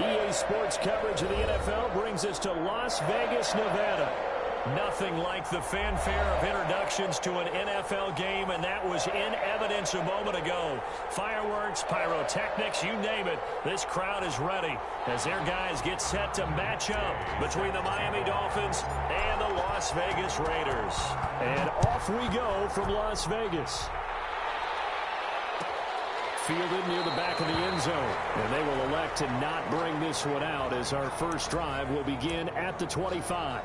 EA Sports coverage of the NFL brings us to Las Vegas, Nevada. Nothing like the fanfare of introductions to an NFL game, and that was in evidence a moment ago. Fireworks, pyrotechnics, you name it. This crowd is ready as their guys get set to match up between the Miami Dolphins and the Las Vegas Raiders. And off we go from Las Vegas. Fielded near the back of the end zone. And they will elect to not bring this one out as our first drive will begin at the 25.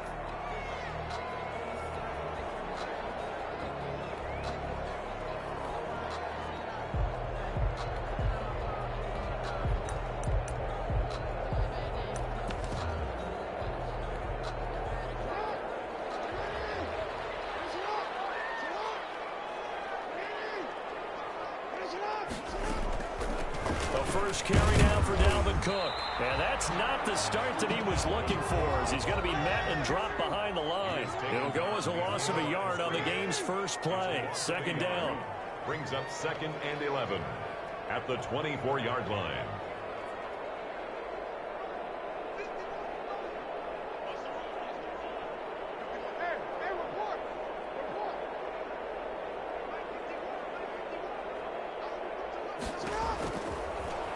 First carry down for Dalvin Cook. And that's not the start that he was looking for, as he's going to be met and dropped behind the line. It'll go as a loss of a yard on the game's first play. Second down. Brings up 2nd and 11 at the 24-yard line.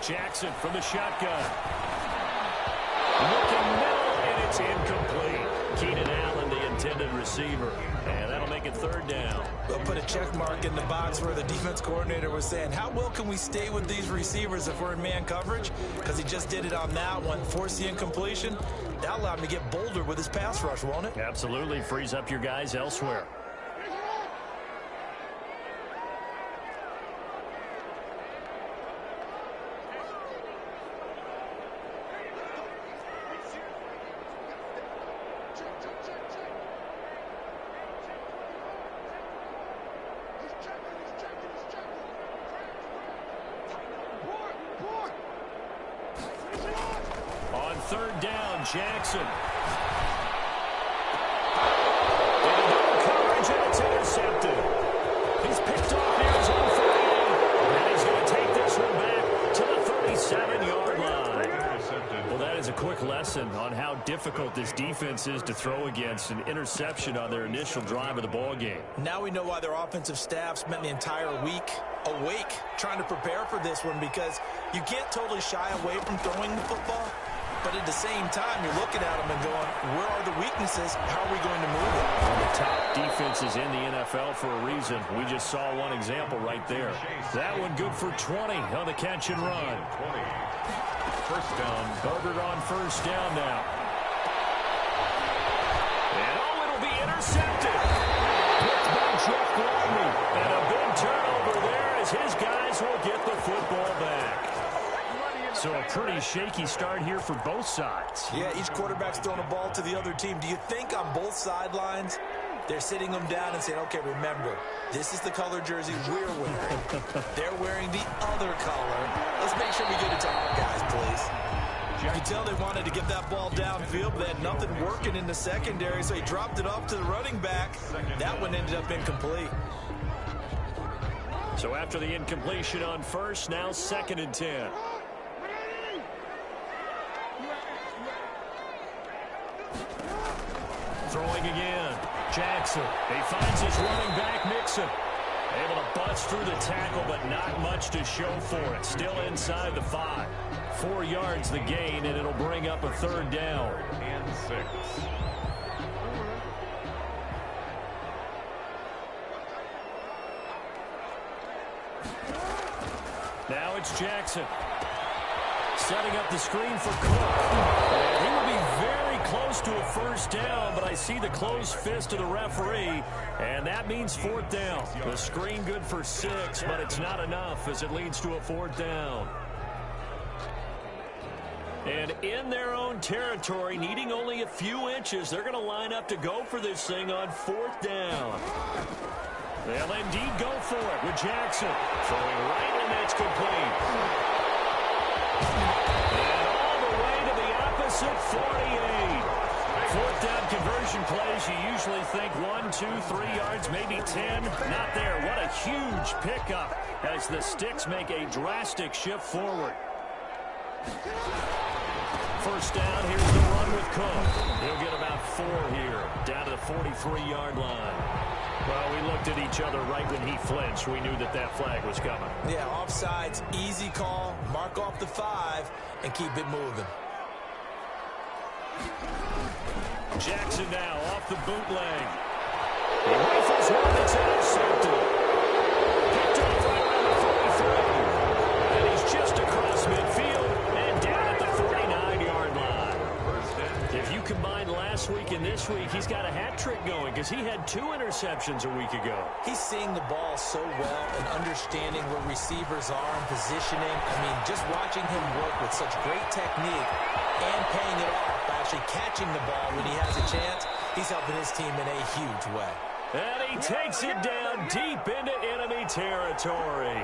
Jackson from the shotgun. Looking middle, and it's incomplete. Keenan Allen, the intended receiver. And that'll make it third down. They'll put a check mark in the box where the defense coordinator was saying, how well can we stay with these receivers if we're in man coverage? Because he just did it on that one. Force the incompletion. That allowed him to get bolder with his pass rush, won't it? Absolutely. Frees up your guys elsewhere. Third down, Jackson. Coverage, and it's intercepted. He's picked off near his own 48, and he's going to take this one back to the 37-yard line. Well, that is a quick lesson on how difficult this defense is to throw against. An interception on their initial drive of the ball game. Now we know why their offensive staff spent the entire week awake trying to prepare for this one, because you can't totally shy away from throwing the football. But at the same time, you're looking at them and going, where are the weaknesses? How are we going to move it? One of the top defenses in the NFL for a reason. We just saw one example right there. That one good for 20 on the catch and run. 20. First down. Herbert on first down now. And it'll be intercepted. Picked by Jeff Gladney. And a big turnover there as his guys will get the football back. So a pretty shaky start here for both sides. Yeah, each quarterback's throwing a ball to the other team. Do you think on both sidelines they're sitting them down and saying, okay, remember, this is the color jersey we're wearing. They're wearing the other color. Let's make sure we get it to our guys, please. You can tell they wanted to get that ball downfield, but they had nothing working in the secondary, so he dropped it off to the running back. That one ended up incomplete. So after the incompletion on first, now 2nd and 10. Throwing again. Jackson. He finds his running back, Mixon. Able to bust through the tackle, but not much to show for it. Still inside the 5. 4 yards the gain, and it'll bring up a third down. And 6. Now it's Jackson. Setting up the screen for Cook. He will be very close to a first down, but I see the closed fist of the referee, and that means 4th down. The screen good for 6, but it's not enough as it leads to a 4th down. And in their own territory, needing only a few inches, they're going to line up to go for this thing on 4th down. They'll indeed go for it with Jackson. Throwing right, and it's complete. And all the way to the opposite 48. 4th down conversion plays, you usually think 1, 2, 3 yards, maybe 10. Not there. What a huge pickup as the Sticks make a drastic shift forward. First down, here's the run with Cook. He'll get about 4 here, down to the 43-yard line. Well, we looked at each other right when he flinched. We knew that that flag was coming. Yeah, offsides, easy call. Mark off the 5 and keep it moving. Jackson now off the bootleg. He rifles one, it's intercepted. Picked off right around the 43. And he's just across midfield and down at the 49-yard line. If you combine last week and this week, he's got a hat trick going because he had 2 interceptions a week ago. He's seeing the ball so well and understanding where receivers are and positioning. I mean, just watching him work with such great technique and paying it off by actually catching the ball when he has a chance, he's helping his team in a huge way. And he takes it down deep into enemy territory.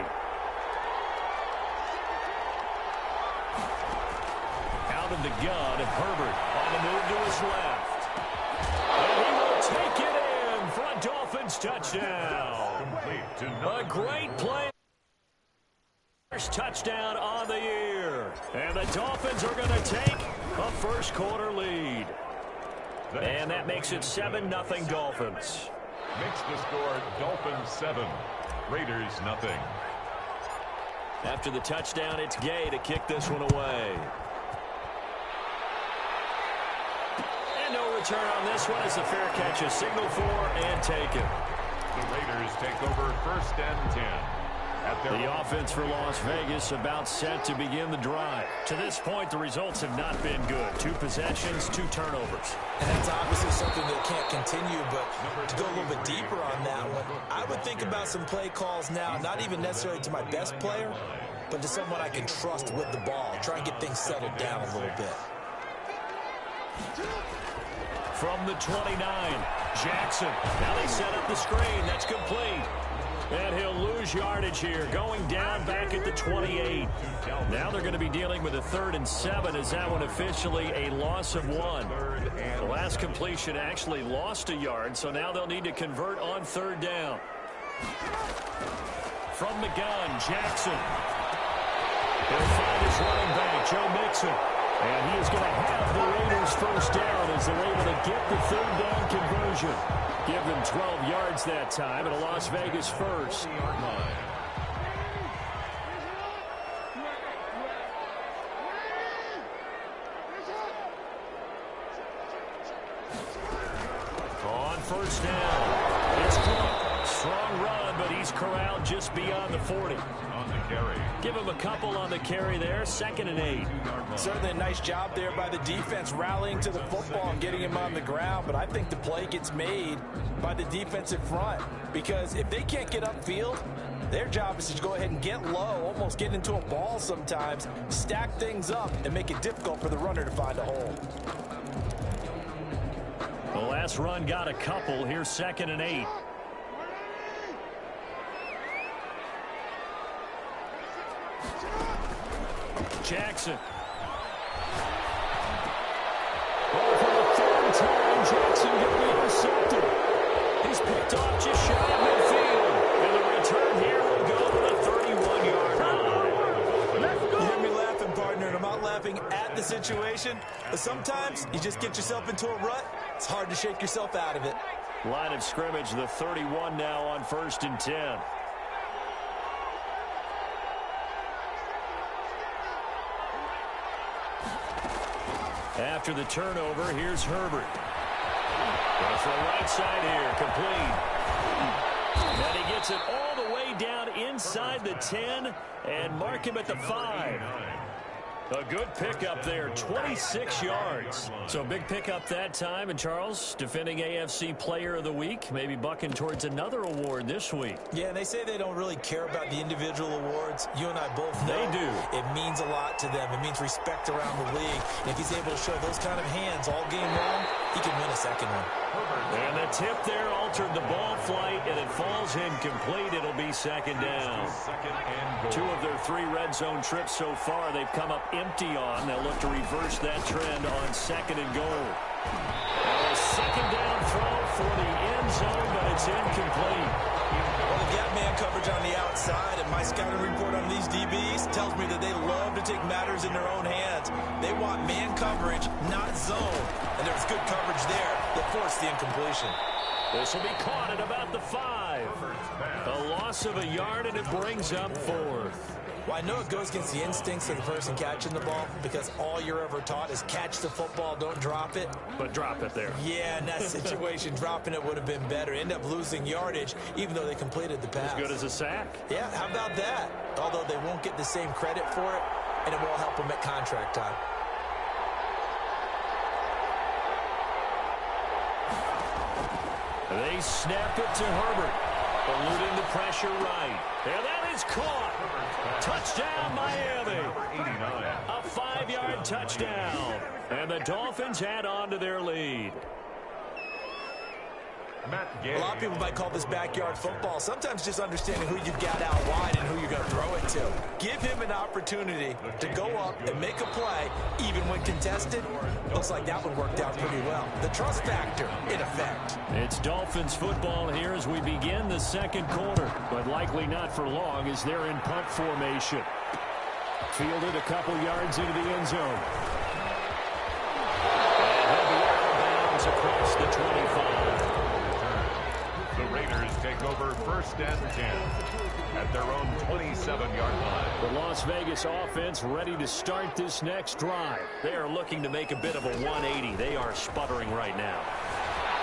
Out of the gun, Herbert on the move to his left. And he will take it in for a Dolphins touchdown. A great play. First touchdown on the year. And the Dolphins are going to take a first quarter lead. And that makes it 7-0 Dolphins. Makes the score Dolphins 7, Raiders nothing. After the touchdown, it's Gay to kick this one away. And no return on this one as the fair catch is signaled for and taken. The Raiders take over first and 10. The offense for Las Vegas about set to begin the drive. To this point, the results have not been good. 2 possessions, 2 turnovers. And that's obviously something that can't continue, but to go a little bit deeper on that one, I would think about some play calls now, not even necessarily to my best player, but to someone I can trust with the ball. Try and get things settled down a little bit. From the 29, Jackson. Now they set up the screen. That's complete. And he'll lose yardage here, going down back at the 28. Now they're going to be dealing with a 3rd and 7 as that one officially a loss of 1. The last completion actually lost a yard, so now they'll need to convert on 3rd down. From the gun, Jackson. He'll find his running back, Joe Mixon. And he is going to have the Raiders first down as they're able to get the 3rd down conversion. Give them 12 yards that time at a Las Vegas first. On first down, it's Cook. Strong run, but he's corralled just beyond the 40. On the carry. Give him a couple on the carry there, 2nd and 8. Certainly a nice job there by the defense rallying to the football and getting him on the ground, but I think the play gets made by the defensive front because if they can't get upfield, their job is to go ahead and get low, almost get into a ball sometimes, stack things up, and make it difficult for the runner to find a hole. The last run got a couple. Here's 2nd and 8. Jackson. Oh, for the 3rd time, Jackson going to be intercepted. He's picked off just shy of midfield. And the return here will go to the 31-yard line. You hear me laughing, partner, and I'm not laughing at the situation, but sometimes you just get yourself into a rut. It's hard to shake yourself out of it. Line of scrimmage, the 31 now on 1st and 10. After the turnover, here's Herbert. Goes for the right side here, complete. And he gets it all the way down inside the 10 and mark him at the 5. A good pickup there, 26 yards. So big pickup that time. And Charles, defending AFC Player of the Week, maybe bucking towards another award this week. Yeah, and they say they don't really care about the individual awards. You and I both know they do. It means a lot to them. It means respect around the league. And if he's able to show those kind of hands all game long, he can win a second one. And the tip there altered the ball flight, and it falls incomplete. It'll be 2nd down. 2 of their 3 red zone trips so far, they've come up empty on. They'll look to reverse that trend on 2nd and goal. A 2nd down throw for the end zone, but it's incomplete. Well, they've got man coverage on the outside, and my scouting report on these DBs tells me that they love to take matters in their own hands. They want man coverage, not zone. And there was good coverage there that forced the incompletion. This will be caught at about the 5. A loss of a yard, and it brings up 4th. Well, I know it goes against the instincts of the person catching the ball because all you're ever taught is catch the football, don't drop it. But drop it there. Yeah, in that situation, dropping it would have been better. End up losing yardage, even though they completed the pass. As good as a sack. Yeah, how about that? Although they won't get the same credit for it, and it won't help them at contract time. They snap it to Herbert. Eluding the pressure right. And that is caught. Touchdown, Miami. A 5-yard touchdown. And the Dolphins add on to their lead. A lot of people might call this backyard football. Sometimes just understanding who you've got out wide and who you're going to throw it to. Give him an opportunity to go up and make a play, even when contested. Looks like that one worked out pretty well. The trust factor, in effect. It's Dolphins football here as we begin the second quarter, but likely not for long as they're in punt formation. Fielded a couple yards into the end zone. And he'll be out of bounds across the 25. The Raiders take over 1st and 10 at their own 27-yard line. The Las Vegas offense ready to start this next drive. They are looking to make a bit of a 180. They are sputtering right now.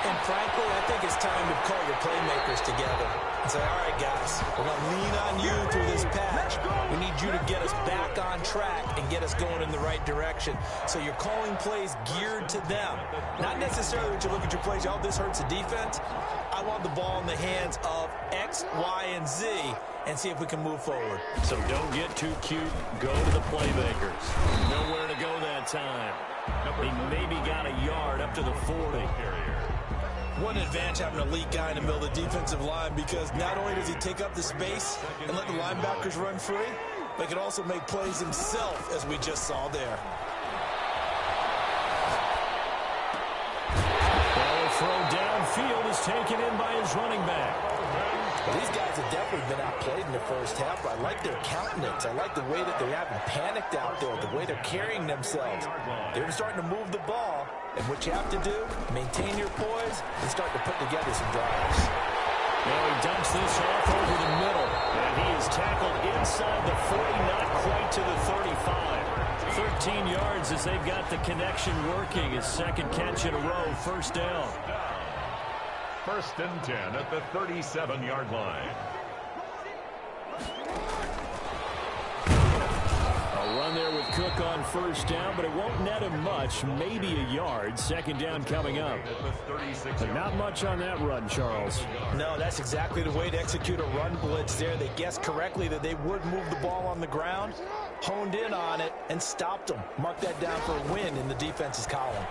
And frankly, I think it's time to call your playmakers together and say, all right, guys, we're going to lean on you through this patch. We need you to get us back on track and get us going in the right direction. So you're calling plays geared to them. Not necessarily when you look at your plays, oh, this hurts the defense. I want the ball in the hands of X, Y, and Z and see if we can move forward. So don't get too cute. Go to the playmakers. Nowhere to go that time. He maybe got a yard up to the 40. One advantage having an elite guy in the middle of the defensive line because not only does he take up the space and let the linebackers run free, but he can also make plays himself, as we just saw there. Ball throw downfield is taken in by his running back. Well, these guys have definitely been outplayed in the first half. I like their countenance. I like the way that they haven't panicked out there, the way they're carrying themselves. They're starting to move the ball. And what you have to do, maintain your poise and start to put together some drives. Now he dumps this off over the middle. And he is tackled inside the 40, not quite to the 35. 13 yards as they've got the connection working. His second catch in a row, 1st down. 1st and 10 at the 37-yard line. A run there with Cook on 1st down, but it won't net him much. Maybe a yard. 2nd down coming up. But not much on that run, Charles. No, that's exactly the way to execute a run blitz there. They guessed correctly that they would move the ball on the ground, honed in on it, and stopped them. Mark that down for a win in the defense's column.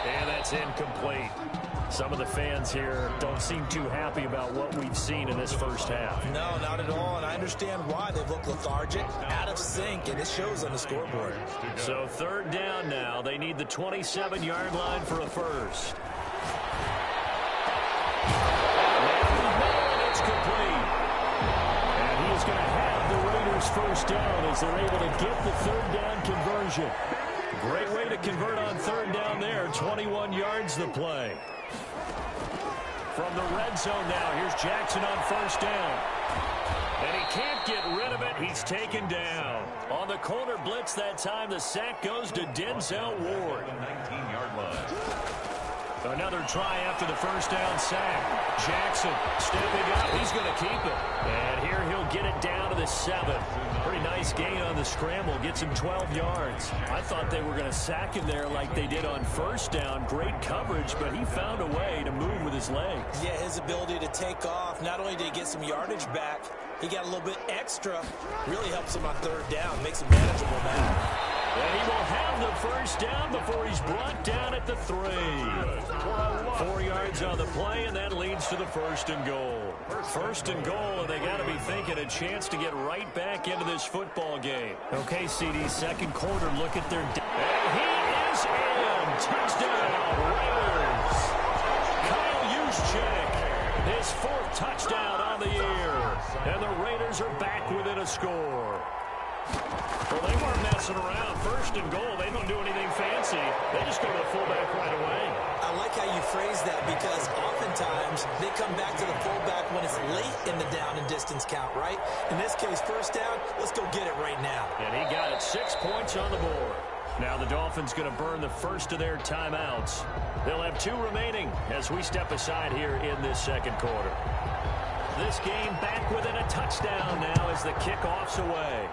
And that's incomplete. Some of the fans here don't seem too happy about what we've seen in this first half. No, not at all, and I understand why. They've looked lethargic, out of sync, and it shows on the scoreboard. So 3rd down now. They need the 27-yard line for a first. And it's complete. And he is going to have the Raiders 1st down as they're able to get the 3rd down conversion. Great way to convert on 3rd down there. 21 yards the play. From the red zone now, here's Jackson on 1st down. And he can't get rid of it. He's taken down. On the corner blitz that time, the sack goes to Denzel Ward. 19-yard line. Another try after the 1st down sack. Jackson stepping up. He's going to keep it. And here he'll get it down to the 7. Pretty nice gain on the scramble. Gets him 12 yards. I thought they were going to sack him there like they did on 1st down. Great coverage, but he found a way to move with his legs. Yeah, his ability to take off. Not only did he get some yardage back, he got a little bit extra. Really helps him on 3rd down. Makes him manageable now. And he will have the 1st down before he's brought down at the 3. 4 yards on the play, and that leads to the 1st and goal. 1st and goal, and they got to be thinking a chance to get right back into this football game. Okay, CD, 2nd quarter, look at their... And he is in! Touchdown, Raiders! Kyle YShake, his 4th touchdown on the year. Raiders are back within a score. Well, they weren't messing around. First and goal, they don't do anything fancy. They just go to the fullback right away. I like how you phrase that because oftentimes they come back to the fullback when it's late in the down and distance count, right? In this case, first down, let's go get it right now. And he got it. 6 points on the board. Now the Dolphins going to burn the first of their timeouts. They'll have 2 remaining as we step aside here in this second quarter. This game back within a touchdown now as the kickoff's away.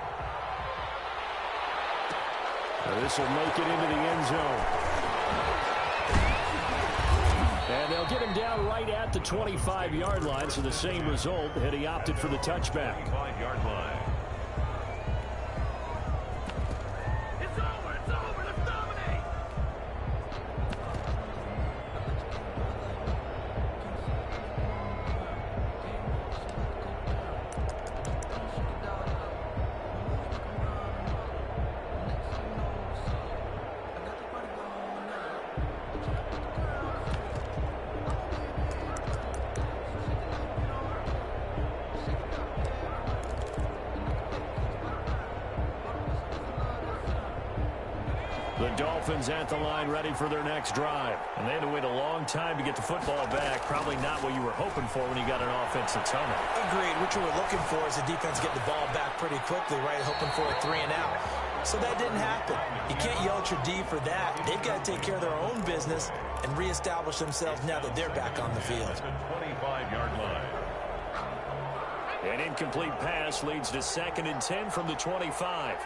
This will make it into the end zone. And they'll get him down right at the 25-yard line, so the same result had he opted for the touchback. 25-yard line. The Dolphins at the line ready for their next drive. And they had to wait a long time to get the football back. Probably not what you were hoping for when you got an offensive tunnel. Agreed. What you were looking for is the defense get the ball back pretty quickly, right? Hoping for a 3 and out. So that didn't happen. You can't yell at your D for that. They've got to take care of their own business and reestablish themselves now that they're back on the field. 25-yard line. An incomplete pass leads to 2nd and 10 from the 25.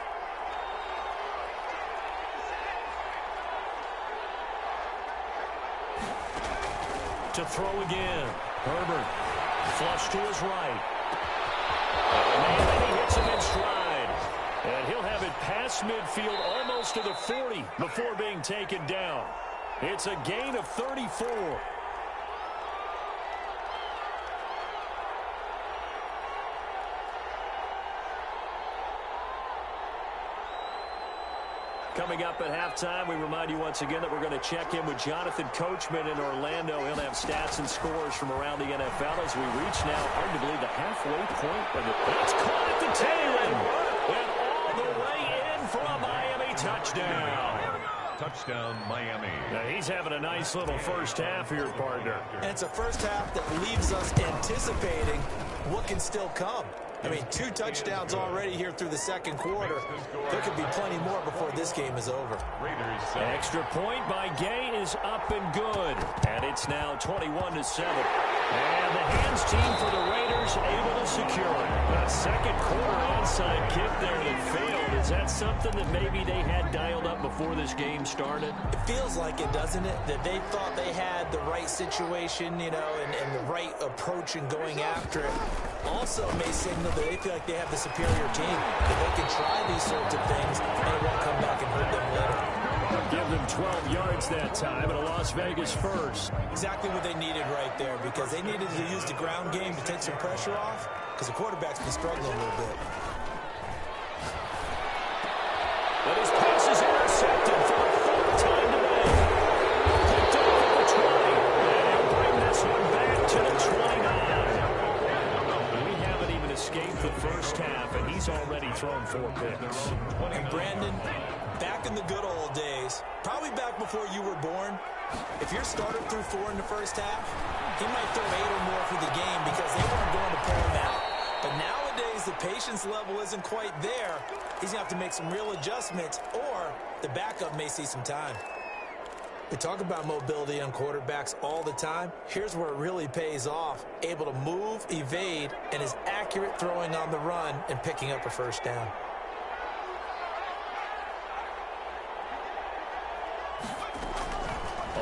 To throw again. Herbert. Flush to his right. And he hits him in stride. And he'll have it past midfield almost to the 40 before being taken down. It's a gain of 34. Coming up at halftime, we remind you once again that we're going to check in with Jonathan Coachman in Orlando. He'll have stats and scores from around the NFL as we reach now, hard to believe, the halfway point of it. It's caught at the tail end, and all the way in for a Miami touchdown. Touchdown, Miami. Now, he's having a nice little first half here, partner. And it's a first half that leaves us anticipating what can still come. I mean, 2 touchdowns already here through the second quarter. There could be plenty more before this game is over. Raiders. Extra point by Gay is up and good. And it's now 21-7. And the hands team for the Raiders able to secure it. A second quarter onside kick there that failed. Is that something that maybe they had dialed up before this game started? It feels like it, doesn't it? That they thought they had the right situation, you know, and the right approach in going after it. Also may signal that they feel like they have the superior team. That they can try these sorts of things and it won't come back and hurt them later. Give them 12 yards that time and a Las Vegas first. Exactly what they needed right there because they needed to use the ground game to take some pressure off because the quarterback's been struggling a little bit. But his pass is intercepted for the 4th time today. Picked up at the 20. And he'll bring this one back to the 29. We haven't even escaped the first half, and he's already thrown 4 picks. And Brandon, back in the good old days, probably back before you were born, if your starter threw 4 in the first half, he might throw 8 or more for the game because they weren't going to pull him out. But nowadays, the patience level isn't quite there. He's going to have to make some real adjustments, or the backup may see some time. We talk about mobility on quarterbacks all the time. Here's where it really pays off. Able to move, evade, and is accurate throwing on the run and picking up a first down.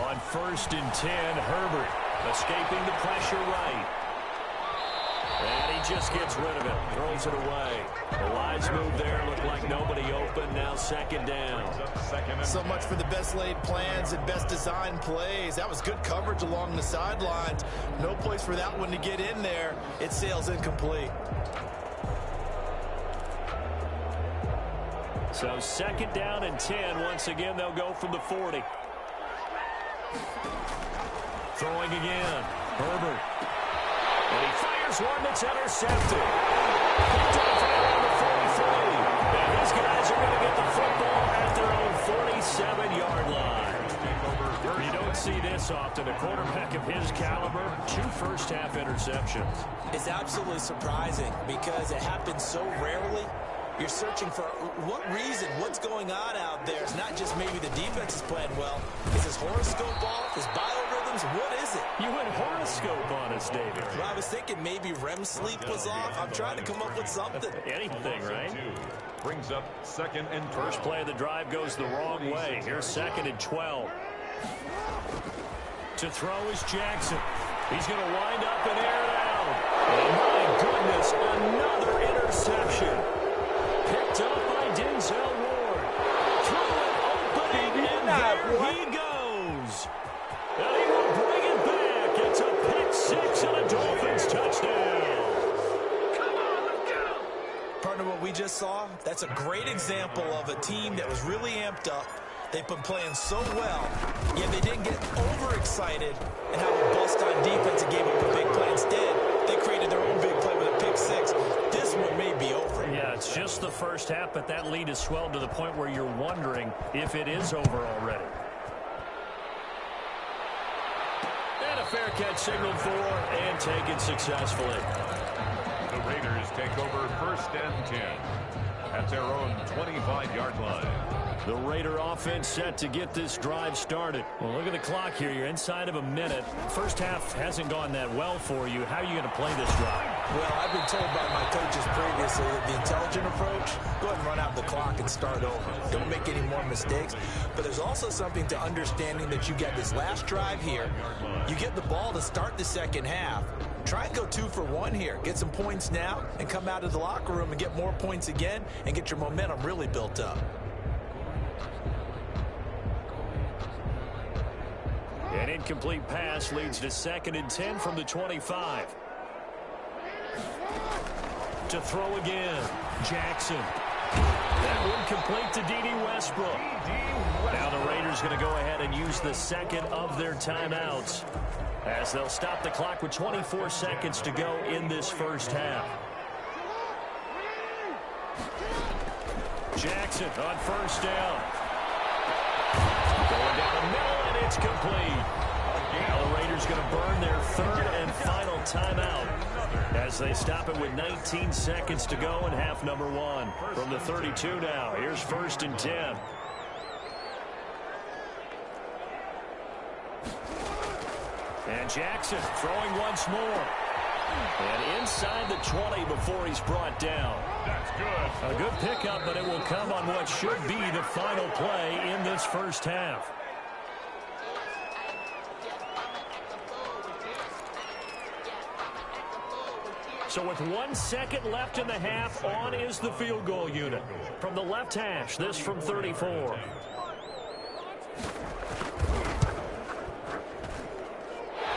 On 1st and 10, Herbert escaping the pressure right. And he just gets rid of it, throws it away. The lines move there, look like nobody open, now 2nd down. So much for the best laid plans and best design plays. That was good coverage along the sidelines. No place for that one to get in there. It sails incomplete. So 2nd down and 10. Once again, they'll go from the 40. Throwing again. Herbert. And he fires one that's intercepted. Picked off around the 43. And these guys are going to get the football at their own 47-yard line. You don't see this often. A quarterback of his caliber, 2 first-half interceptions. It's absolutely surprising because it happens so rarely. You're searching for what reason, what's going on out there. It's not just maybe the defense is playing well. Is his horoscope off? His biorhythms? What is it? You went horoscope on us, David. Well, I was thinking maybe REM sleep was off. I'm trying to come up with something. Anything, right? Brings up 2nd and 12. First play of the drive goes the wrong way. Here's 2nd and 12. To throw is Jackson. He's going to wind up and air it out. Oh, my goodness, another interception. Picked up by Denzel Ward. Through an opening, and there he goes. And he will bring it back. It's a pick 6 and a Dolphins touchdown. Come on, let's go. Partner, what we just saw, that's a great example of a team that was really amped up. They've been playing so well, yet they didn't get overexcited and have a bust on defense and gave up a big play. Instead, they created their own big play with a pick 6. This one may be over. Yeah, it's just the first half, but that lead has swelled to the point where you're wondering if it is over already. And a fair catch signaled for and taken successfully. The Raiders take over 1st and 10 at their own 25-yard line. The Raider offense set to get this drive started. Well, look at the clock here. You're inside of a minute. First half hasn't gone that well for you. How are you going to play this drive? Well, I've been told by my coaches previously that the intelligent approach, go ahead and run out the clock and start over. Don't make any more mistakes. But there's also something to understanding that you get this last drive here. You get the ball to start the second half. Try and go 2 for 1 here. Get some points now and come out of the locker room and get more points again and get your momentum really built up. An incomplete pass leads to 2nd and 10 from the 25. To throw again, Jackson. That one complete to D.D. Westbrook. Now the Raiders going to go ahead and use the 2nd of their timeouts as they'll stop the clock with 24 seconds to go in this first half. Jackson on first down. Going down the middle, and it's complete. Now the Raiders going to burn their 3rd and final timeout as they stop it with 19 seconds to go in half number 1. From the 32 now, here's 1st and 10. And Jackson throwing once more. And inside the 20 before he's brought down. That's good. A good pickup, but it will come on what should be the final play in this first half. So with 1 second left in the half, on is the field goal unit. From the left hash, this from 34.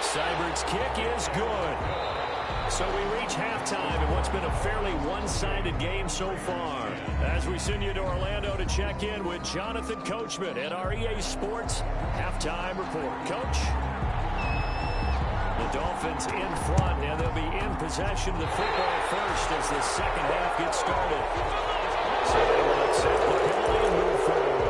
Seibert's kick is good. So we reach halftime in what's been a fairly one-sided game so far. As we send you to Orlando to check in with Jonathan Coachman at our EA Sports Halftime Report. Coach? The Dolphins in front, and they'll be in possession of the football first as the second half gets started. So they will accept the penalty and move forward.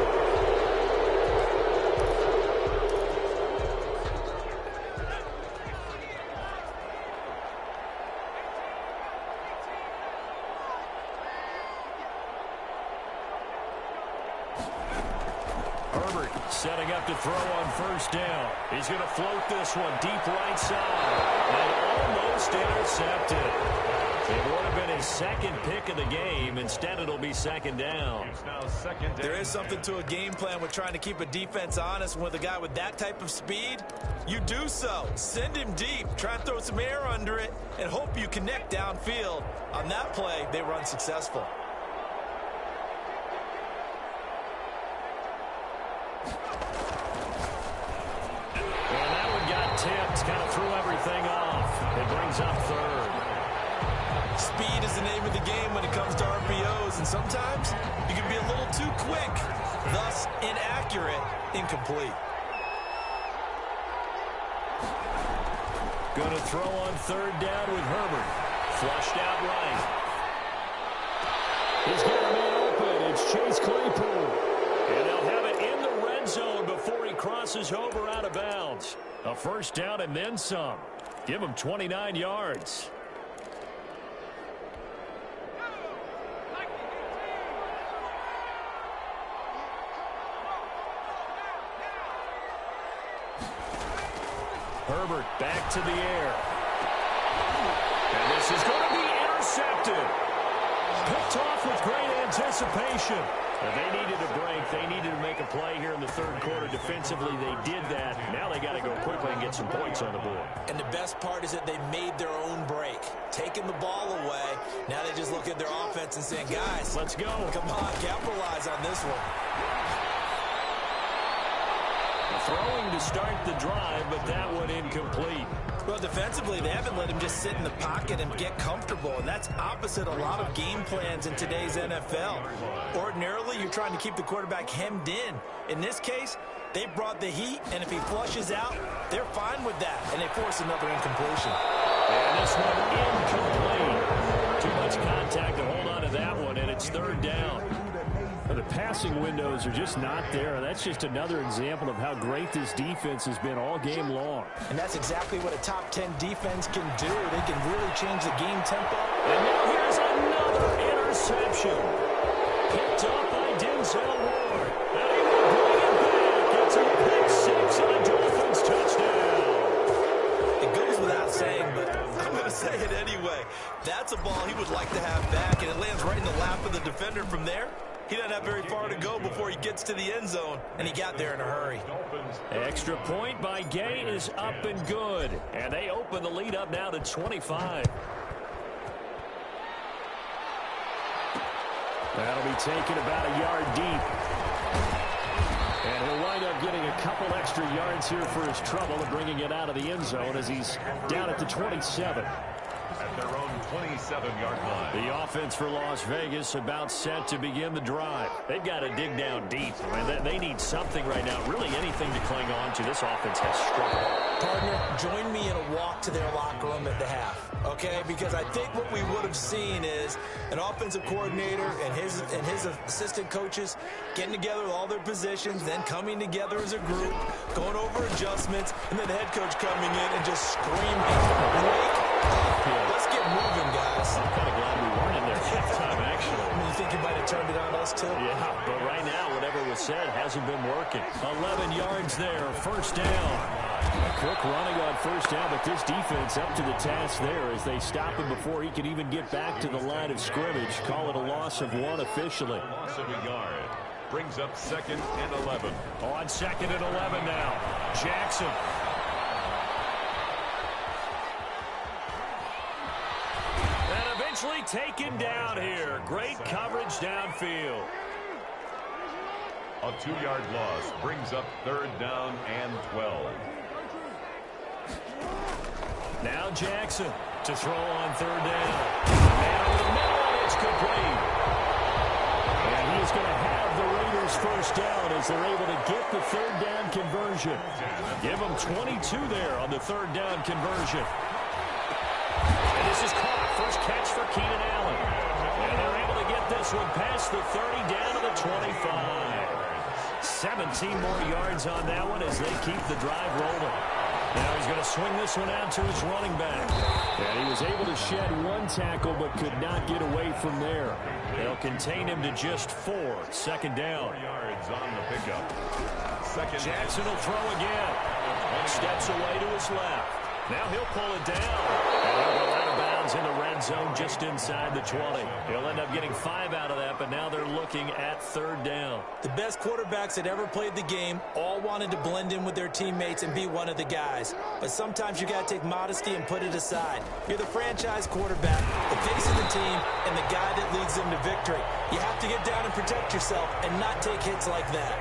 Setting up to throw on first down. He's going to float this one deep right side. And almost intercepted. It would have been his 2nd pick of the game. Instead, it'll be 2nd down. It's now 2nd down. There is something to a game plan with trying to keep a defense honest. With a guy with that type of speed, you do so. Send him deep. Try and throw some air under it and hope you connect downfield. On that play, they were unsuccessful. Tipped, kind of threw everything off. It brings up 3rd. Speed is the name of the game when it comes to RPOs, and sometimes you can be a little too quick, thus inaccurate, incomplete. Going to throw on 3rd down with Herbert. Flushed out right. crosses over out of bounds. A first down and then some. Give him 29 yards. Herbert back to the air. And this is going to be intercepted. Picked off with great anticipation. If they needed a break, they needed to make a play here in the third quarter. Defensively, they did that. Now they got to go quickly and get some points on the board. And the best part is that they made their own break. Taking the ball away. Now they just look at their offense and saying, guys, let's go. Come on, capitalize on this one. Throwing to start the drive, but that one incomplete. Well, defensively, they haven't let him just sit in the pocket and get comfortable, and that's opposite a lot of game plans in today's NFL. Ordinarily, you're trying to keep the quarterback hemmed in. In this case, they brought the heat, and if he flushes out, they're fine with that, and they force another incompletion. And this one incomplete. Too much contact to hold on to that one, and it's third down. The passing windows are just not there, and that's just another example of how great this defense has been all game long. And that's exactly what a top 10 defense can do. They can really change the game tempo. And now here's another interception. Picked up by Denzel Ward. And he will bring it back. It's a pick six and a Dolphins touchdown. It goes without saying, but I'm going to say it anyway. That's a ball he would like to have back, and it lands right in the lap of the defender from there. He doesn't have very far to go before he gets to the end zone, and he got there in a hurry. Extra point by Gay is up and good. And they open the lead up now to 25. That'll be taken about a yard deep. And he'll wind up getting a couple extra yards here for his trouble and bringing it out of the end zone as he's down at the 27. At their own 27-yard line. The offense for Las Vegas about set to begin the drive. They've got to dig down deep. I mean, they need something right now, really anything to cling on to. This offense has struggled. Partner, join me in a walk to their locker room at the half, okay? Because I think what we would have seen is an offensive coordinator and his assistant coaches getting together with all their positions, then coming together as a group, going over adjustments, and then the head coach coming in and just screaming, wake up. Let's get moving, guys. I'm kind of glad we weren't in there halftime, actually. I mean, you think you might have turned it on us, too? Yeah, but right now, whatever was said hasn't been working. 11 yards there, first down. A quick running on first down, but this defense up to the task there as they stop him before he can even get back to the line of scrimmage. Call it a loss of one officially. Loss of a yard. Brings up 2nd and 11. On 2nd and 11 now. Jackson. And eventually taken down here. Great coverage downfield. A 2-yard loss brings up 3rd down and 12. Now Jackson to throw on 3rd down. And over the middle, and it's complete. And he is going to have the Raiders first down as they're able to get the 3rd down conversion. Give them 22 there on the 3rd down conversion. And this is caught. First catch for Keenan Allen. And they're able to get this one past the 30 down to the 25. 17 more yards on that one as they keep the drive rolling. Now he's going to swing this one out to his running back. And he was able to shed one tackle but could not get away from there. They'll contain him to just 4. 2nd down. 4 yards on the pickup. Jackson will throw again. Steps away to his left. Now he'll pull it down. And he'll go out of bounds in the red zone just inside the 20. He'll end up getting 5 out of that, but now they're looking at 3rd down. The best quarterbacks that ever played the game all wanted to blend in with their teammates and be one of the guys. But sometimes you got to take modesty and put it aside. You're the franchise quarterback, the face of the team, and the guy that leads them to victory. You have to get down and protect yourself and not take hits like that.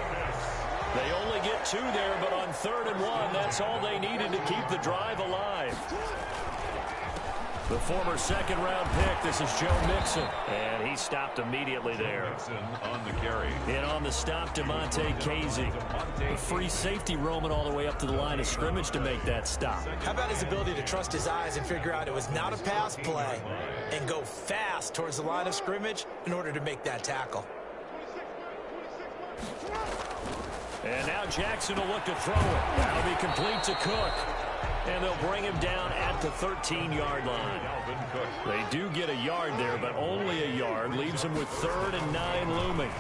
They only get 2 there, but on 3rd and 1, that's all they needed to keep the drive alive. The former 2nd-round pick, this is Joe Mixon. And he stopped immediately there. Mixon on the carry. And on the stop, Damontae Kazee. A free safety roaming all the way up to the line of scrimmage to make that stop. How about his ability to trust his eyes and figure out it was not a pass play and go fast towards the line of scrimmage in order to make that tackle? And now Jackson will look to throw it. That'll be complete to Cook. And they'll bring him down at the 13-yard line. They do get a yard there, but only a yard. Leaves them with 3rd and 9 looming.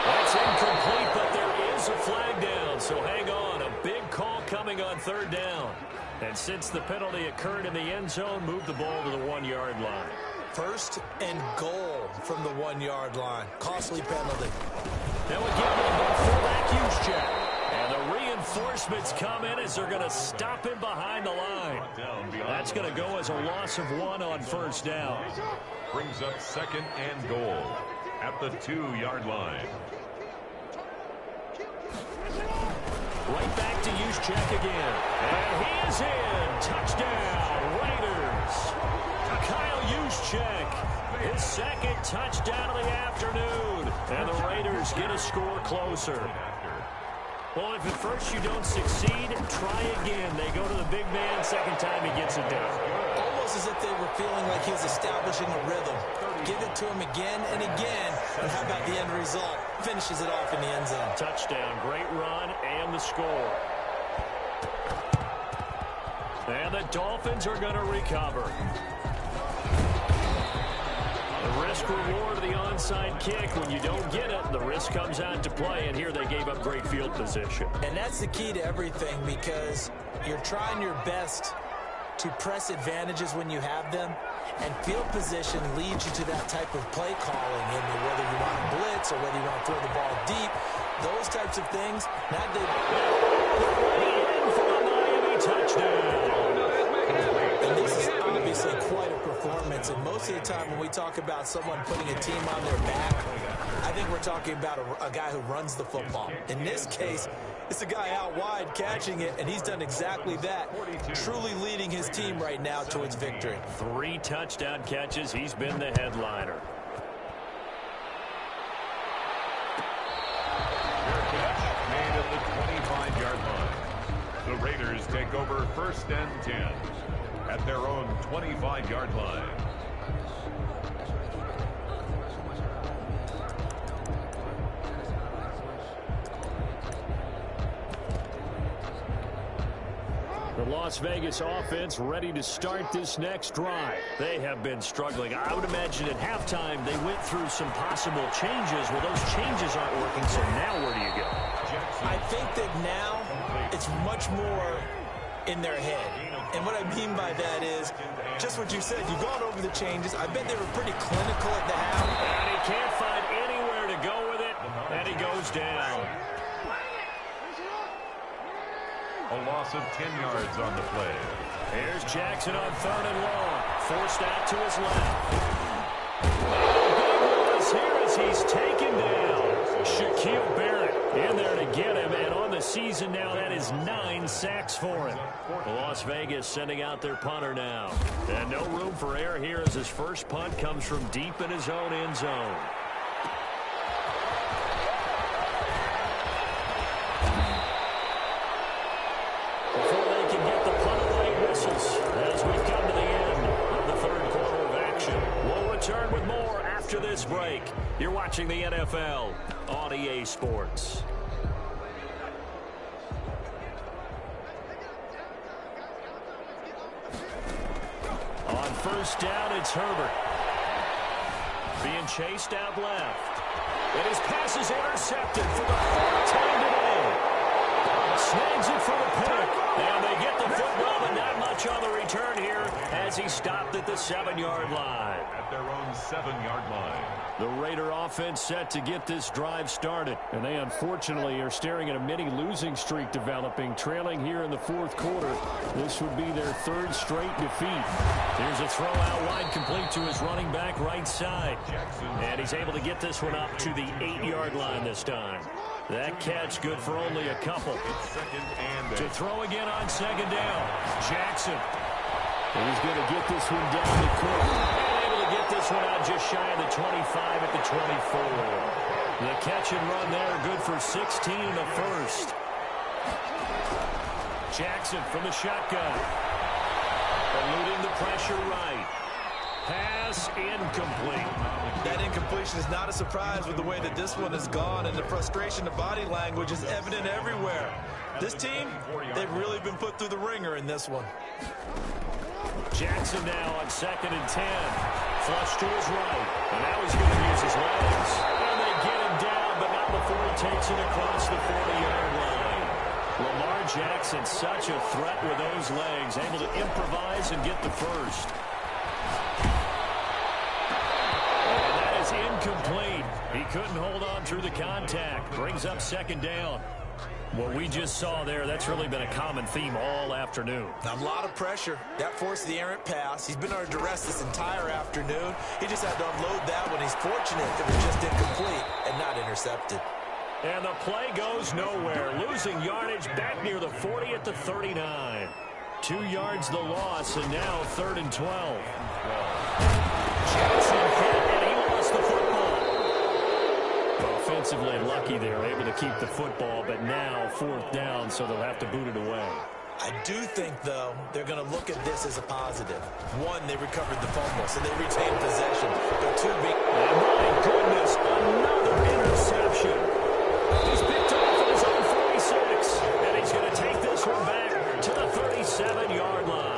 That's incomplete, but there is a flag down, so hang on. A big call coming on 3rd down. And since the penalty occurred in the end zone, move the ball to the 1-yard line. 1st and goal from the 1-yard line. Costly penalty. Now we give him a fullback YShake. And the reinforcements come in as they're going to stop him behind the line. That's going to go as a loss of 1 on 1st down. Brings up 2nd and goal at the 2-yard line. Right back to YShake again. And he is in. Touchdown, Raiders. Kyle YShake, his 2nd touchdown of the afternoon. And the Raiders get a score closer. Well, if at first you don't succeed, try again. They go to the big man. 2nd time he gets it down. Almost as if they were feeling like he was establishing a rhythm. Give it to him again and again. And how about the end result? Finishes it off in the end zone. Touchdown, great run, and the score. And the Dolphins are going to recover. The risk-reward of the onside kick. When you don't get it, the risk comes out to play, and here they gave up great field position. And that's the key to everything, because you're trying your best to press advantages when you have them, and field position leads you to that type of play calling, and whether you want to blitz or whether you want to throw the ball deep, those types of things. Now they in for a Miami touchdown. And this is obviously quite a performance, and most of the time when we talk about someone putting a team on their back, I think we're talking about a guy who runs the football. In this case, it's a guy out wide catching it, and he's done exactly that, truly leading his team right now towards victory. 3 touchdown catches. He's been the headliner. Fair catch made at the 25-yard line. The Raiders take over 1st and 10 at their own 25-yard line. The Las Vegas offense ready to start this next drive. They have been struggling. I would imagine at halftime they went through some possible changes. Well, those changes aren't working, so now where do you go? I think that now it's much more in their head. And what I mean by that is just what you said. You've gone over the changes. I bet they were pretty clinical at the half. And he can't find anywhere to go with it, and he goes down. A loss of 10 yards on the play. Here's Jackson on 3rd and long. Forced out to his left. Big here as he's taken down. Shaquille Barrett in there to get him. And on the season now, that is 9 sacks for him. Las Vegas sending out their punter now. And no room for error here as his first punt comes from deep in his own end zone. Return with more after this break. You're watching the NFL on EA Sports. On 1st down, it's Herbert. Being chased out left. And his pass is intercepted for the 4th time today. Snags it for the pick. And they get the football, but not much on the return here as he stopped at the 7-yard line. At their own 7-yard line. The Raider offense set to get this drive started. And they unfortunately are staring at a mini losing streak developing, trailing here in the 4th quarter. This would be their 3rd straight defeat. Here's a throw out wide complete to his running back right side. And he's able to get this one up to the 8-yard line this time. That catch good for only a couple. To throw again on 2nd down. Jackson. He's going to get this one down to Cook. And able to get this one out just shy of the 25 at the 24. The catch and run there good for 16 in the 1st. Jackson from the shotgun. Eluding the pressure right. Pass incomplete. That incompletion is not a surprise with the way that this one has gone, and the frustration, the body language is evident everywhere. This team, they've really been put through the ringer in this one. Jackson now on 2nd and 10. Flush to his right. And now he's going to use his legs. And they get him down, but not before he takes it across the 40-yard line. Lamar Jackson, such a threat with those legs, able to improvise and get the first. And that is incomplete. He couldn't hold on through the contact. Brings up 2nd down. What we just saw there, that's really been a common theme all afternoon. A lot of pressure. That forced the errant pass. He's been under duress this entire afternoon. He just had to unload that when he's fortunate it was just incomplete and not intercepted. And the play goes nowhere. Losing yardage back near the 40 at the 39. 2 yards the loss, and now 3rd and 12. Jackson hit, and he lost the football. Offensively lucky they're able to keep the football, but now 4th down, so they'll have to boot it away. I do think, though, they're going to look at this as a positive. One, they recovered the fumble, so they retained possession. But two, and my goodness, another interception. He's picked off at his own 46, and he's going to take this one back to the 37-yard line.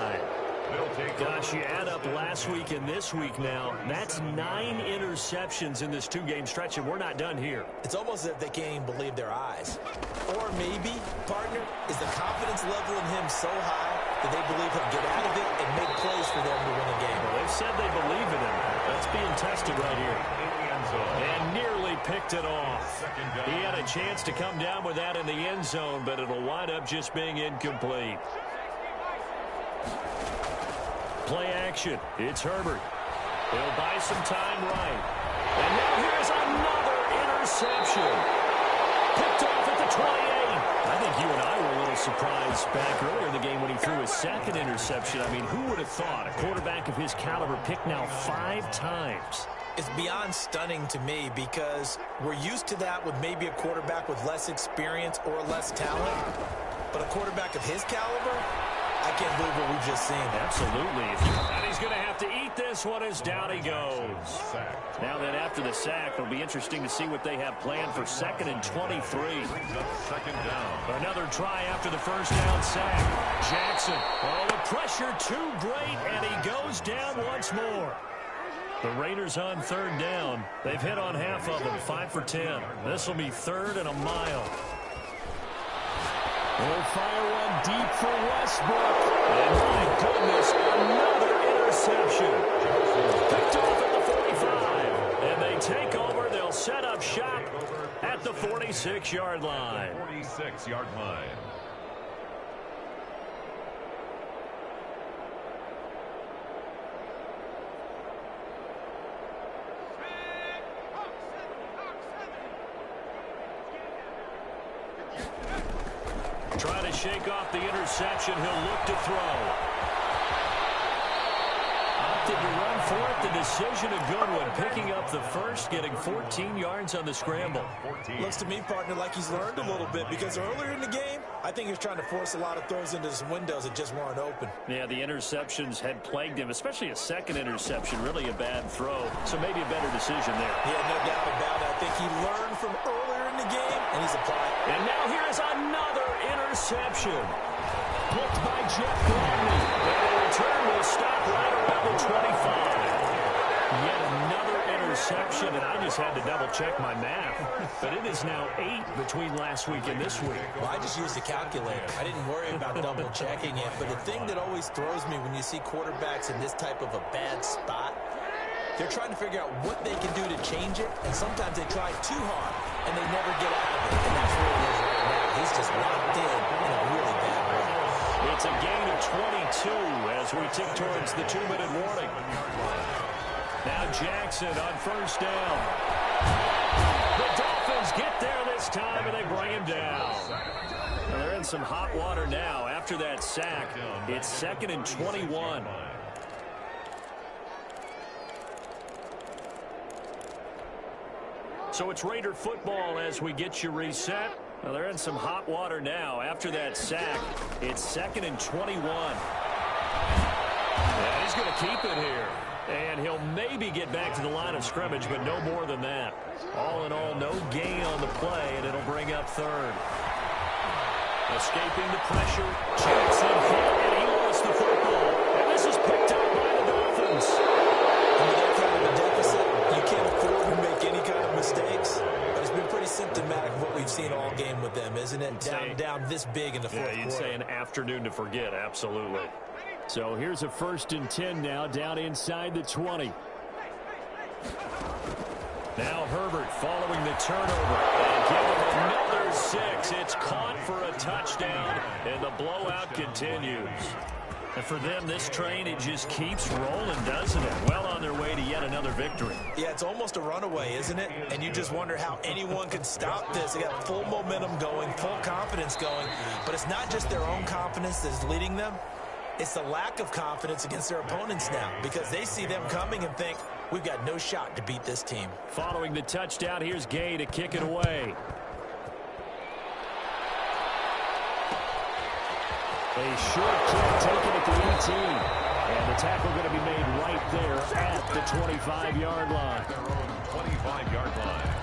Gosh, you add up last week and this week now, that's 9 interceptions in this 2-game stretch, and we're not done here. It's almost as if they can't even believe their eyes. Or maybe, partner, is the confidence level in him so high that they believe he'll get out of it and make plays for them to win a game. Well, they've said they believe in him. That's being tested right here. And nearly picked it off. He had a chance to come down with that in the end zone, but it'll wind up just being incomplete. Play action. It's Herbert. He'll buy some time right. And now here's another interception. Picked off at the 28. I think you and I were a little surprised back earlier in the game when he threw his 2nd interception. I mean, who would have thought a quarterback of his caliber picked now 5 times? It's beyond stunning to me because we're used to that with maybe a quarterback with less experience or less talent. But a quarterback of his caliber, I can't believe what we've just seen. Absolutely. And he's going to have to eat this one as down he goes. Now that after the sack, it'll be interesting to see what they have planned for 2nd and 23. Another try after the 1st down sack. Jackson. Oh, the pressure too great, and he goes down once more. The Raiders on 3rd down. They've hit on half of them, 5 for 10. This will be 3rd and a mile. They'll fire one deep for Westbrook. And my goodness, another interception. Picked off at the 45. And they take over. They'll set up shop at the 46-yard line. 46-yard line. Try to shake off the interception. He'll look to throw. Opted to run for it. The decision a good one. Picking up the first, getting 14 yards on the scramble. Looks to me, partner, like he's learned a little bit because earlier in the game, I think he was trying to force a lot of throws into some windows that just weren't open. Yeah, the interceptions had plagued him, especially a 2nd interception. Really a bad throw. So maybe a better decision there. Yeah, no doubt about it. I think he learned from earlier in the game, and he's applied. And now here's another interception. Picked by Jeff Gladney. And the return will stop right around the 25. Yet another interception, and I just had to double-check my math. But it is now 8 between last week and this week. Well, I just used a calculator. I didn't worry about double-checking it. But the thing that always throws me when you see quarterbacks in this type of a bad spot, they're trying to figure out what they can do to change it, and sometimes they try too hard, and they never get out of it. And that's where it is right now. He's just locked in a really bad way. It's a gain of 22 as we tick towards the 2-minute warning. Now Jackson on 1st down. The Dolphins get there this time, and they bring him down. Well, they're in some hot water now after that sack. It's 2nd and 21. So it's Raider football as we get you reset. Well, they're in some hot water now after that sack. It's 2nd and 21. Yeah, he's going to keep it here. And he'll maybe get back to the line of scrimmage, but no more than that. All in all, no gain on the play, and it'll bring up third. Escaping the pressure, Jackson hit, and he lost the football. And this is picked up by the Dolphins. Under that kind of a deficit, you can't afford to make any kind of mistakes. But it's been pretty symptomatic of what we've seen all game with them, isn't it? Down this big in the fourth quarter. You'd say an afternoon to forget, absolutely. So here's a 1st and 10 now, down inside the 20. Now Herbert following the turnover. And give him another 6. It's caught for a touchdown, and the blowout continues. And for them, this train, it just keeps rolling, doesn't it? Well on their way to yet another victory. Yeah, it's almost a runaway, isn't it? And you just wonder how anyone can stop this. They got full momentum going, full confidence going. But it's not just their own confidence that's leading them. It's the lack of confidence against their opponents now, because they see them coming and think, we've got no shot to beat this team. Following the touchdown, here's Gay to kick it away. A short kick taken at the 18. And the tackle going to be made right there at the 25-yard line. Their own 25-yard line.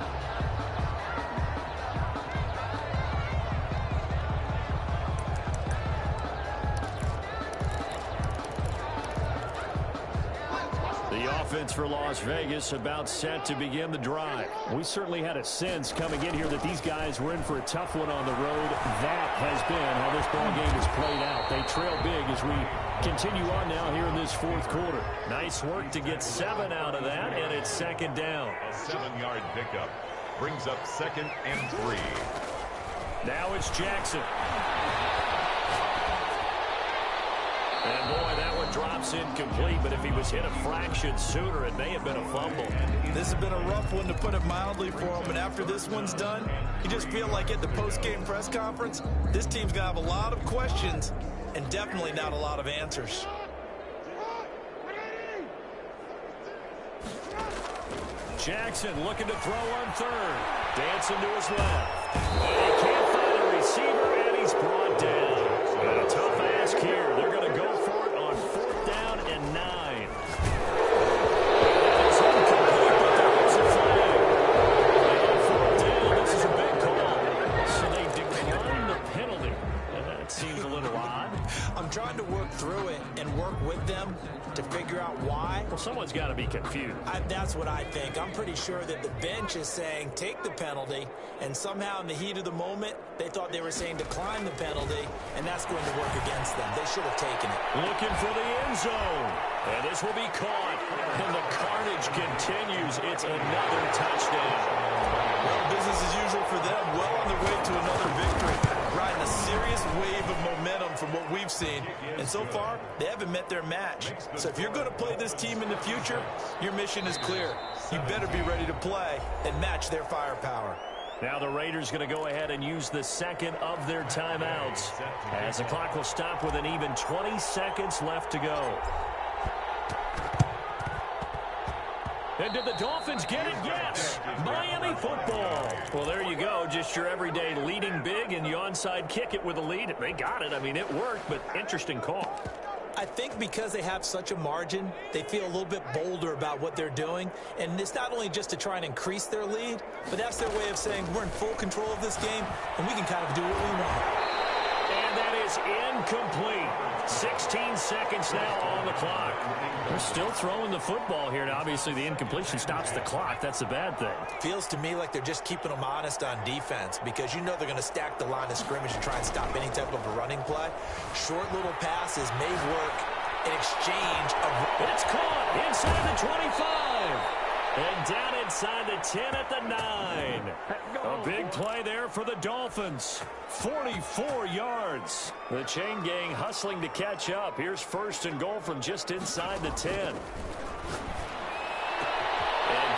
The offense for Las Vegas about set to begin the drive. We certainly had a sense coming in here that these guys were in for a tough one on the road. That has been how this ball game has played out. They trail big as we continue on now here in this fourth quarter. Nice work to get 7 out of that, and it's 2nd down. A 7-yard pickup brings up 2nd and 3. Now it's Jackson. And boy, that one drops incomplete, but if he was hit a fraction sooner, it may have been a fumble. This has been a rough one, to put it mildly, for him. And after this one's done, you just feel like at the post-game press conference, this team's going to have a lot of questions and definitely not a lot of answers. Jackson looking to throw on 3rd. Dancing to his left. And he can't find a receiver, and he's brought down. And a tough ask here. They're going to go for it on 4th down and 9. It's incomplete, but there is a flag. And on 4th down, this is a big call. So they decline the penalty. And that seems a little odd. I'm trying to work through it and work with them to figure out why. Well, someone's got to be confused. That's what I think. I'm pretty sure that the bench is saying take the penalty, and somehow in the heat of the moment, they thought they were saying decline the penalty, and that's going to work against them. They should have taken it. Looking for the end zone. And this will be caught. And the carnage continues. It's another touchdown. Well, business as usual for them. Well on their way to another victory. Riding a serious wave of momentum from what we've seen. And so far, they haven't met their match. So if you're going to play this team in the future, your mission is clear. You better be ready to play and match their firepower. Now the Raiders going to go ahead and use the 2nd of their timeouts, as the clock will stop with an even 20 seconds left to go. And did the Dolphins get it? Yes. Miami football. Well, there you go. Just your everyday leading big, and you onside kick it with a lead. They got it. I mean, it worked, but interesting call. I think because they have such a margin, they feel a little bit bolder about what they're doing. And it's not only just to try and increase their lead, but that's their way of saying we're in full control of this game, and we can kind of do what we want. And that is incomplete. 16 seconds now on the clock. They're still throwing the football here. Now, obviously, the incompletion stops the clock. That's a bad thing. Feels to me like they're just keeping them honest on defense, because you know they're going to stack the line of scrimmage and try and stop any type of a running play. Short little passes may work in exchange of... It's caught inside the 25. And down inside the 10 at the 9. A big play there for the Dolphins. 44 yards. The chain gang hustling to catch up. Here's 1st and goal from just inside the 10. And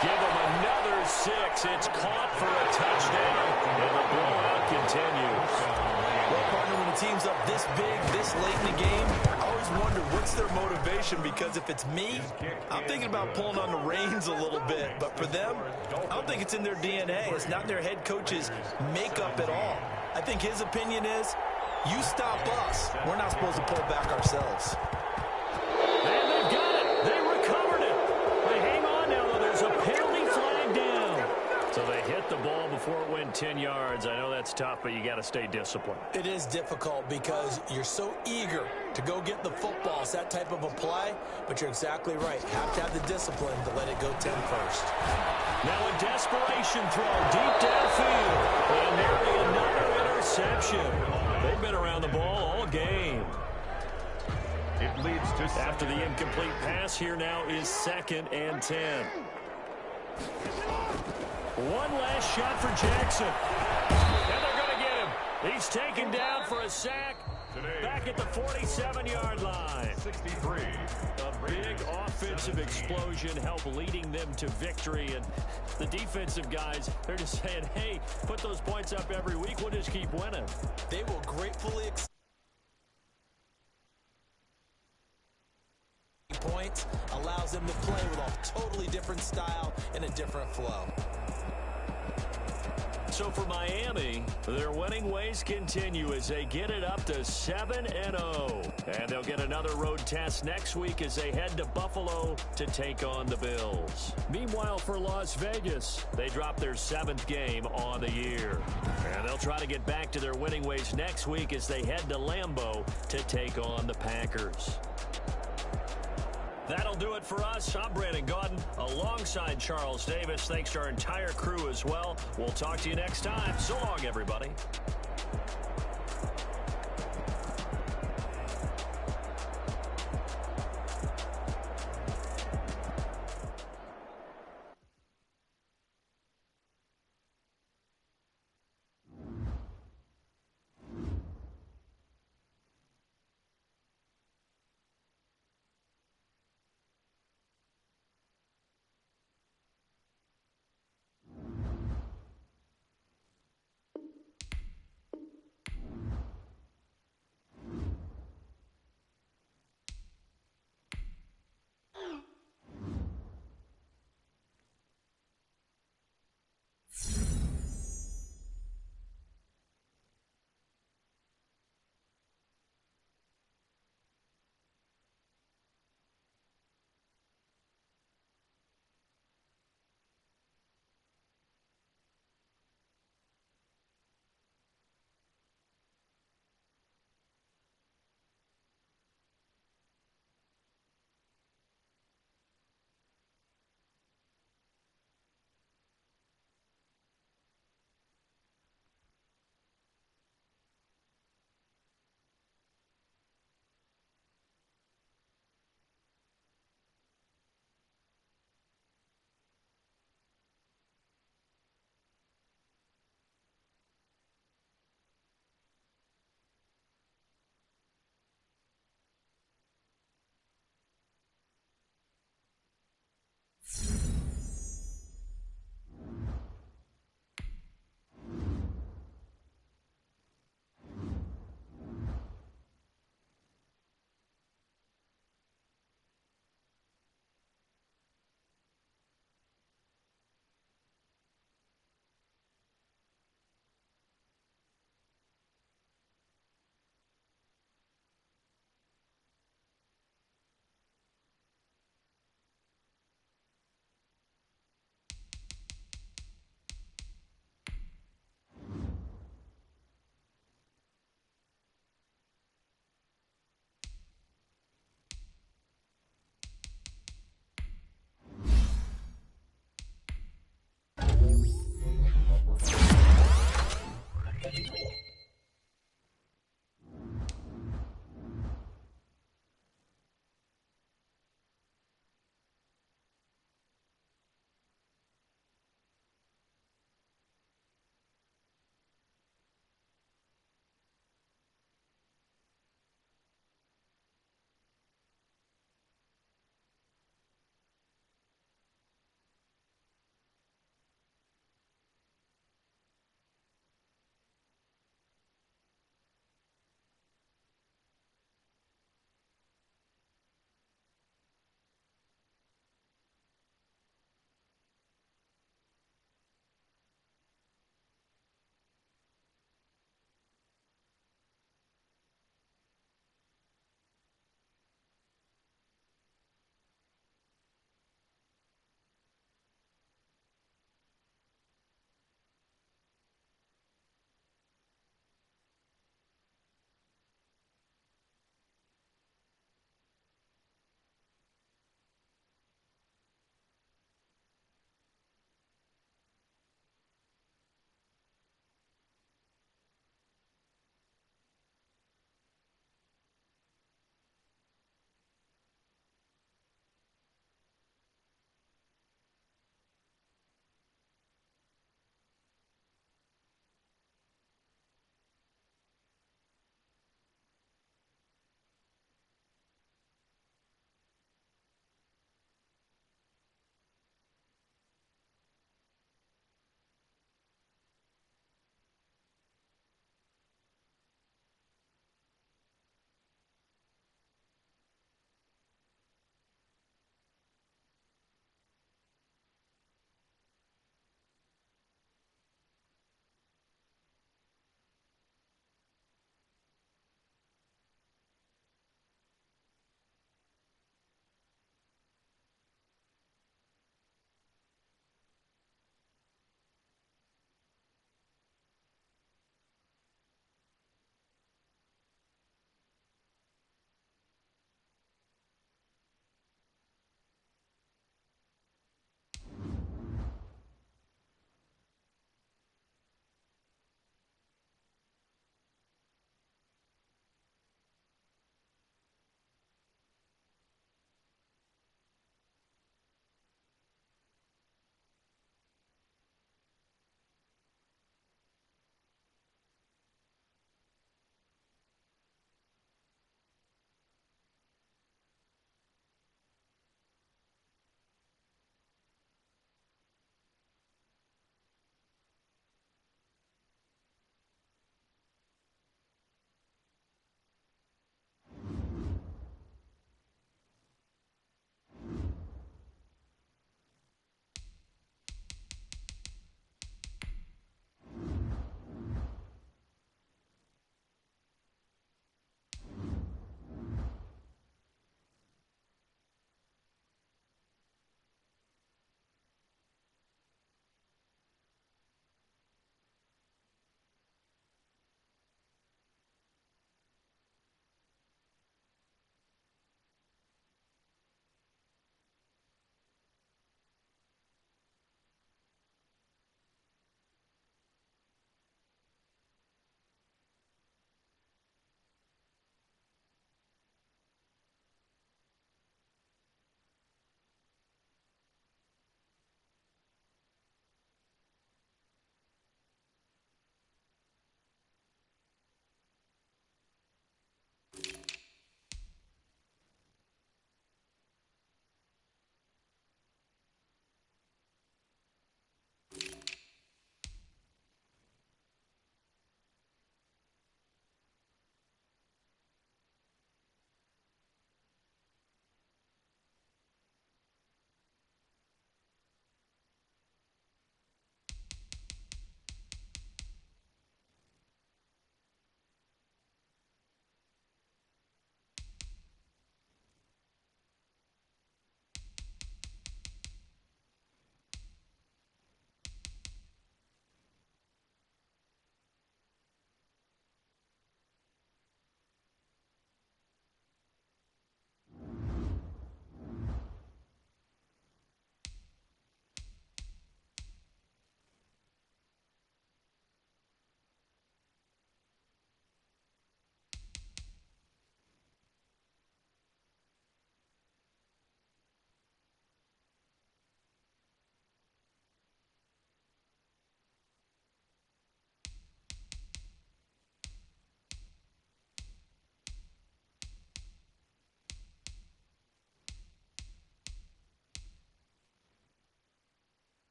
give them another 6. It's caught for a touchdown. And the blowout continues. Well, partner, when a team's up this big, this late in the game, I always wonder what's their motivation, because if it's me, I'm thinking about pulling on the reins a little bit. But for them, I don't think it's in their DNA. It's not in their head coach's makeup at all. I think his opinion is, you stop us. We're not supposed to pull back ourselves. And they've got it. They recovered it. and 10 yards. I know that's tough, but you got to stay disciplined. It is difficult because you're so eager to go get the football. It's that type of a play, but you're exactly right. You have to have the discipline to let it go 10 first. Now a desperation throw deep downfield. And nearly another interception. They've been around the ball all game. It leads to after the incomplete pass. Here now is 2nd and 10. One last shot for Jackson. And they're going to get him. He's taken down for a sack. Back at the 47-yard line. 63. A big offensive explosion helped leading them to victory. And the defensive guys, they're just saying, hey, put those points up every week. We'll just keep winning. They will gratefully accept points, allows them to play with a totally different style and a different flow. So for Miami, their winning ways continue as they get it up to 7-0. And they'll get another road test next week as they head to Buffalo to take on the Bills. Meanwhile, for Las Vegas, they drop their 7th game on the year. And they'll try to get back to their winning ways next week as they head to Lambeau to take on the Packers. That'll do it for us. I'm Brandon Gaudin alongside Charles Davis. Thanks to our entire crew as well. We'll talk to you next time. So long, everybody.